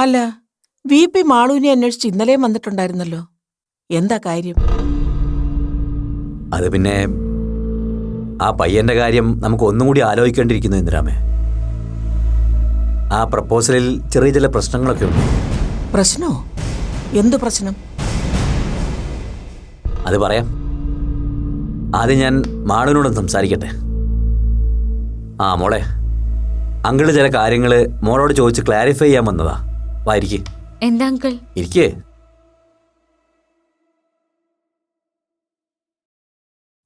അല്ല, VP മാളുവിനെ അന്വേഷിച്ച് ഇന്നലെയും വന്നിട്ടുണ്ടായിരുന്നല്ലോ. എന്താ കാര്യം? അത് പിന്നെ ആ പയ്യന്റെ കാര്യം നമുക്ക് ഒന്നും കൂടി ആലോചിക്കേണ്ടിയിരിക്കുന്നു ഇന്ദിരാമേ. ആ പ്രപ്പോസലിൽ ചെറിയ ചില പ്രശ്നങ്ങളൊക്കെ ഉണ്ട്. പ്രശ്നോ? എന്തു പ്രശ്നം? അത് പറയാം. ആദ്യം ഞാൻ മാളുവിനോടൊന്ന് സംസാരിക്കട്ടെ. ആ മോളെ, അങ്കിള് ചില കാര്യങ്ങൾ മോളോട് ചോദിച്ച് ക്ലാരിഫൈ ചെയ്യാൻ വന്നതാ. വാ ഇരിക്ക്. എന്താ അങ്കിൾ? ഇരിക്കേ.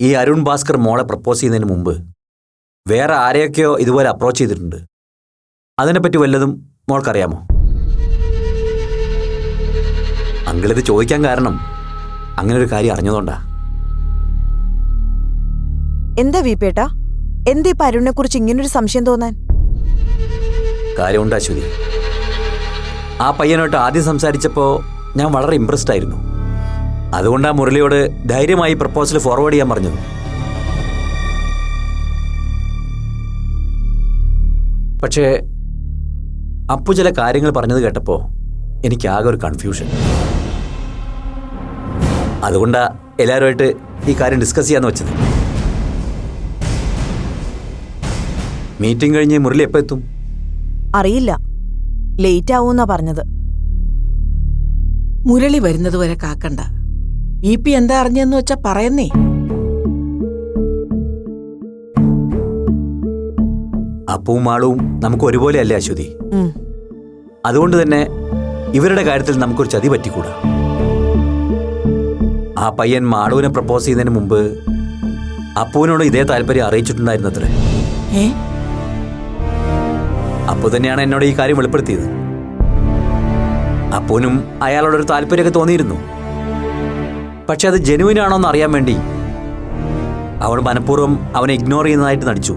ഈ അരുൺ ഭാസ്കർ മോളെ പ്രപ്പോസ് ചെയ്യുന്നതിന് മുമ്പ് വേറെ ആരെയൊക്കെയോ ഇതുപോലെ അപ്രോച്ച് ചെയ്തിട്ടുണ്ട്. അതിനെപ്പറ്റി വല്ലതും മോൾക്കറിയാമോ? അങ്കിളിത് ചോദിക്കാൻ കാരണം അങ്ങനെ ഒരു കാര്യം അറിഞ്ഞതുകൊണ്ടാ. എന്താ വീപ്പേട്ടാ, എന്തീ അരുണിനെ കുറിച്ച് ഇങ്ങനൊരു സംശയം തോന്നാൻ? കാര്യമുണ്ട് അശ്വതി. ആ പയ്യനോട്ട് ആദ്യം സംസാരിച്ചപ്പോൾ ഞാൻ വളരെ ഇംപ്രസ്ഡ് ആയിരുന്നു. അതുകൊണ്ടാ മുരളിയോട് ധൈര്യമായി പ്രപ്പോസൽ ഫോർവേഡ് ചെയ്യാൻ പറഞ്ഞത്. പക്ഷേ അപ്പു ചില കാര്യങ്ങൾ പറഞ്ഞത് കേട്ടപ്പോൾ എനിക്കാകെ ഒരു കൺഫ്യൂഷൻ. അതുകൊണ്ടാ എല്ലാവരുമായിട്ട് ഈ കാര്യം ഡിസ്കസ് ചെയ്യാന്ന് വെച്ചത്. മീറ്റിംഗ് കഴിഞ്ഞ് മുരളി എപ്പോൾ എത്തും? അറിയില്ല, ലേറ്റ് ആവൂന്നാ പറഞ്ഞത്. മുരളി വരുന്നത് വരെ കാക്കണ്ട. VP എന്താ അറിഞ്ഞെന്ന് വെച്ചാ പറയുന്നേ. അപ്പവും മാളുവും നമുക്ക് ഒരുപോലെ അല്ലേ അശ്വതി? അതുകൊണ്ട് തന്നെ ഇവരുടെ കാര്യത്തിൽ നമുക്കൊരു ചതി പറ്റിക്കൂടാ. ആ പയ്യൻ മാളുവിനെ പ്രപ്പോസ് ചെയ്യുന്നതിന് മുമ്പ് അപ്പുവിനോട് ഇതേ താല്പര്യം അറിയിച്ചിട്ടുണ്ടായിരുന്നത്രേ. അപ്പു തന്നെയാണ് എന്നോട് ഈ കാര്യം വെളിപ്പെടുത്തിയത്. അപ്പുവിനും അയാളോടൊരു താല്പര്യമൊക്കെ തോന്നിയിരുന്നു. പക്ഷെ അത് ജെനുവിൻ ആണോന്ന് അറിയാൻ വേണ്ടി അവൾ മനഃപൂർവ്വം അവനെ ഇഗ്നോർ ചെയ്യുന്നതായിട്ട് നടിച്ചു.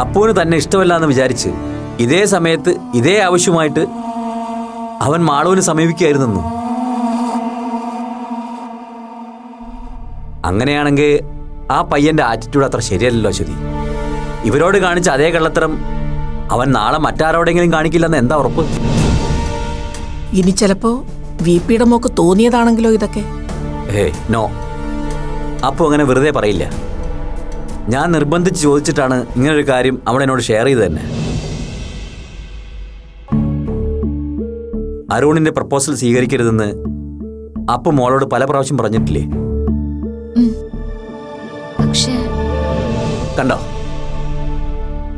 അപ്പുവിന് തന്നെ ഇഷ്ടമല്ല എന്ന് വിചാരിച്ച് ഇതേ സമയത്ത് ഇതേ ആവശ്യമായിട്ട് അവൻ മാളുവിനെ സമീപിക്കുകയായിരുന്നു. അങ്ങനെയാണെങ്കിൽ ആ പയ്യന്റെ ആറ്റിറ്റ്യൂഡ് അത്ര ശരിയല്ലല്ലോ അശ്വതി. ഇവരോട് കാണിച്ച അതേ കള്ളത്തരം അവൻ നാളെ മറ്റാരോടെങ്കിലും കാണിക്കില്ലെന്ന് എന്താ ഉറപ്പ്? ഇനി ചിലപ്പോ VPയുടെ മോക്ക് തോന്നിയതാണെങ്കിലോ ഇതൊക്കെ? നോ, അപ്പോ അങ്ങനെ വെറുതെ പറയില്ല. ഞാൻ നിർബന്ധിച്ച് ചോദിച്ചിട്ടാണ് ഇങ്ങനൊരു കാര്യം അവൾ എന്നോട് ഷെയർ ചെയ്ത് തന്നെ. അരുണിന്റെ പ്രപ്പോസൽ സ്വീകരിക്കരുതെന്ന് അപ്പു മോളോട് പല പ്രാവശ്യം പറഞ്ഞിട്ടില്ലേ? കണ്ടോ,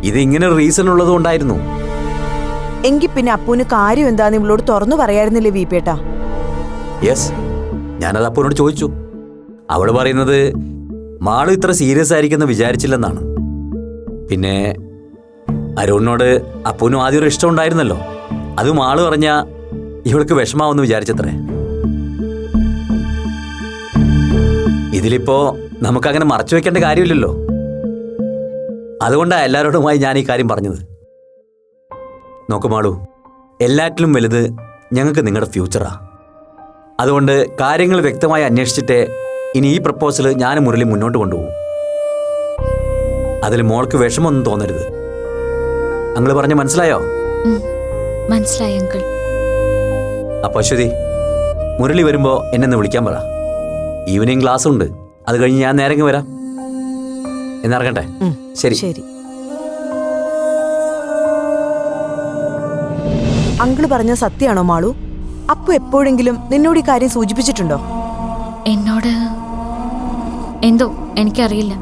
ഇത് ഇങ്ങനെ റീസൺ ഉള്ളത് കൊണ്ടായിരുന്നു. എങ്കിൽ പിന്നെ അപ്പൂന് കാര്യം എന്താന്ന് ഇവളോട് തുറന്നു പറയായിരുന്നില്ലേ വീപ്പേട്ടാ? യെസ്, ഞാനത് അപ്പുവിനോട് ചോദിച്ചു. അവള് പറയുന്നത് മാളു ഇത്ര സീരിയസ് ആയിരിക്കുമെന്ന് വിചാരിച്ചില്ലെന്നാണ്. പിന്നെ അരുണിനോട് അപ്പുവിനും ആദ്യം ഒരു ഇഷ്ടം ഉണ്ടായിരുന്നല്ലോ. അത് മാളു പറഞ്ഞ ഇവൾക്ക് വിഷമാവെന്ന് വിചാരിച്ചത്രേ. ഇതിലിപ്പോ നമുക്കങ്ങനെ മറച്ചു വെക്കേണ്ട കാര്യമില്ലല്ലോ. അതുകൊണ്ടാണ് എല്ലാവരോടുമായി ഞാൻ ഈ കാര്യം പറഞ്ഞത്. നോക്കു മാളു, എല്ലാറ്റിലും വലുത് ഞങ്ങൾക്ക് നിങ്ങളുടെ ഫ്യൂച്ചറാ. അതുകൊണ്ട് കാര്യങ്ങൾ വ്യക്തമായി അന്വേഷിച്ചിട്ടേ ഇനി ഈ പ്രപ്പോസൽ ഞാൻ മുരളി മുന്നോട്ട് കൊണ്ടുപോകും. അതിൽ മോൾക്ക് വിഷമമൊന്നും തോന്നരുത്. അങ്കിൾ പറഞ്ഞ മനസ്സിലായോ? മനസ്സിലായി അങ്കിൾ. അപ്പൊ അശ്വതി, മുരളി വരുമ്പോ എന്നെ വിളിക്കാൻ പറ. ഈവനിങ് ക്ലാസ് ഉണ്ട്, അത് കഴിഞ്ഞ് ഞാൻ നേരെ വരാം. എന്നിറങ്ങട്ടെ? ശരി ശരി. അങ്കിള് പറഞ്ഞ സത്യമാണോ മാളു? അപ്പു എപ്പോഴെങ്കിലും നിന്നോട് ഈ കാര്യം സൂചിപ്പിച്ചിട്ടുണ്ടോ? എന്നോട് എന്തോ എനിക്കറിയില്ല.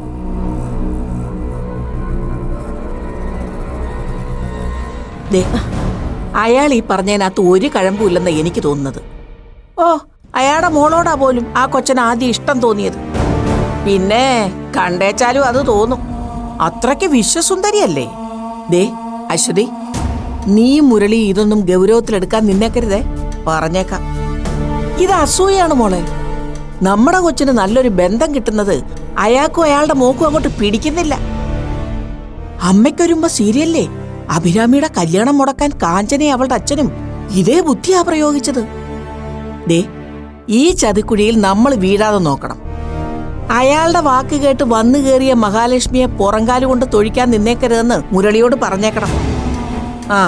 അയാൾ ഈ പറഞ്ഞതിനകത്ത് ഒരു കഴമ്പുമില്ലെന്ന് എനിക്ക് തോന്നുന്നത്. ഓ, അയാളുടെ മോളോടാ പോലും ആ കൊച്ചന് ആദ്യം ഇഷ്ടം തോന്നിയത്. പിന്നെ കണ്ടേച്ചാലും അത് തോന്നും. അത്രയ്ക്ക് വിശ്വസുന്ദരിയല്ലേ. അശ്വതി, നീ മുരളി ഇതൊന്നും ഗൗരവത്തിലെടുക്കാൻ നിന്നേക്കരുതേ, പറഞ്ഞേക്കാം. ഇത് അസൂയാണ് മോളെ. നമ്മുടെ കൊച്ചിന് നല്ലൊരു ബന്ധം കിട്ടുന്നത് അയാൾക്കും അയാളുടെ മോക്കും അങ്ങോട്ട് പിടിക്കുന്നില്ല. അമ്മയ്ക്കൊരുമ്പോ സീരിയല്ലേ അഭിരാമിയുടെ കല്യാണം മുടക്കാൻ കാഞ്ചനയും അവളുടെ അച്ഛനും ഇതേ ബുദ്ധിയാ പ്രയോഗിച്ചത്. ഈ ചതിക്കുഴിയിൽ നമ്മൾ വീഴാതെ നോക്കണം. അയാളുടെ വാക്ക് കേട്ട് വന്നു കയറിയ മഹാലക്ഷ്മിയെ പുറങ്കാലുകൊണ്ട് തൊഴിക്കാൻ നിന്നേക്കരുതെന്ന് മുരളിയോട് പറഞ്ഞേക്കണം. ആ